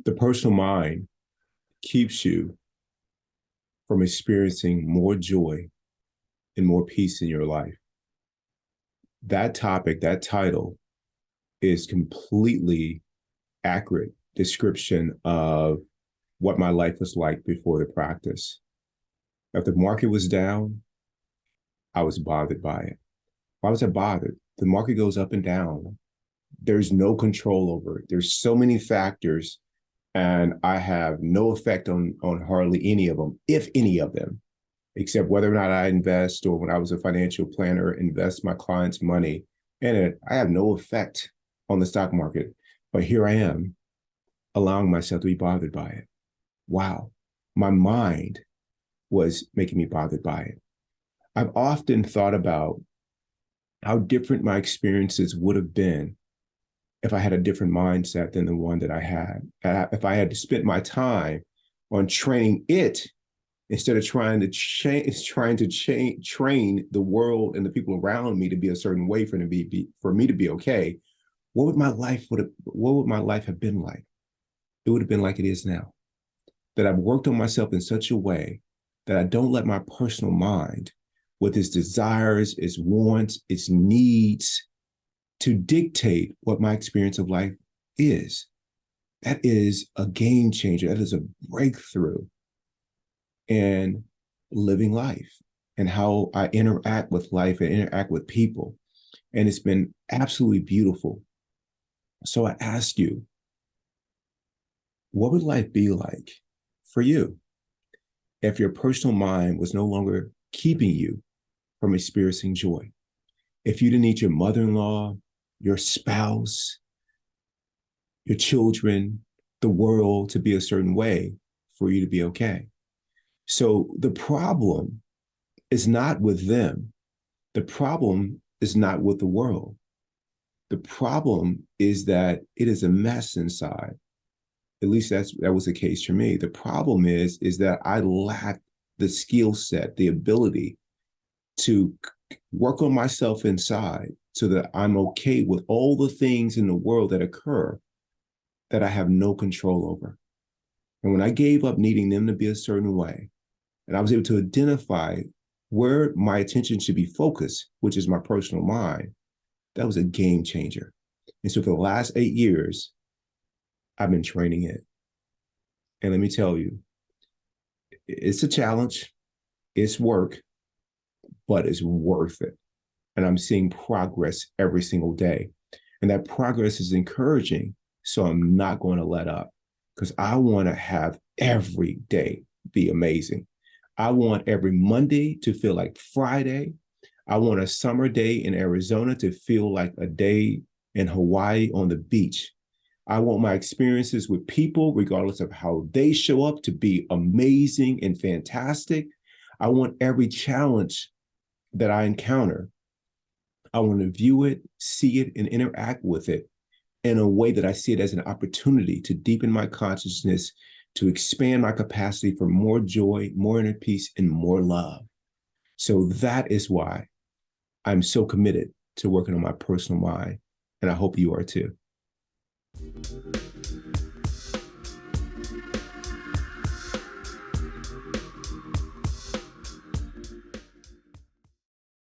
The personal mind keeps you from experiencing more joy and more peace in your life. That topic, that title is completely accurate description of what my life was like before the practice. If the market was down, I was bothered by it. Why was I bothered? The market goes up and down. There's no control over it. There's so many factors, and I have no effect on hardly any of them, if any of them, except whether or not I invest or when I was a financial planner, invest my clients' money in it. I have no effect on the stock market. But here I am allowing myself to be bothered by it. Wow. My mind was making me bothered by it. I've often thought about how different my experiences would have been if I had a different mindset than the one that I had. If I had to spend my time on training it instead of trying to train the world and the people around me to be a certain way for me to be okay, what would my life have been like? It would have been like it is now. That I've worked on myself in such a way that I don't let my personal mind, with its desires, its wants, its needs, to dictate what my experience of life is. That is a game changer. That is a breakthrough in living life and how I interact with life and interact with people. And it's been absolutely beautiful. So I ask you, what would life be like for you if your personal mind was no longer keeping you from experiencing joy? If you didn't need your mother-in-law, your spouse, your children, the world to be a certain way for you to be okay. So the problem is not with them. The problem is not with the world. The problem is that it is a mess inside. At least that was the case for me. The problem is that I lack the skill set, the ability to work on myself inside so that I'm okay with all the things in the world that occur that I have no control over. And when I gave up needing them to be a certain way, and I was able to identify where my attention should be focused, which is my personal mind, that was a game changer. And so for the last 8 years, I've been training it. And let me tell you, it's a challenge, it's work, but it's worth it. And I'm seeing progress every single day. And that progress is encouraging. So I'm not going to let up because I want to have every day be amazing. I want every Monday to feel like Friday. I want a summer day in Arizona to feel like a day in Hawaii on the beach. I want my experiences with people, regardless of how they show up, to be amazing and fantastic. I want every challenge that I encounter, I want to view it, see it, and interact with it in a way that I see it as an opportunity to deepen my consciousness, to expand my capacity for more joy, more inner peace, and more love. So that is why I'm so committed to working on my personal mind. And I hope you are too.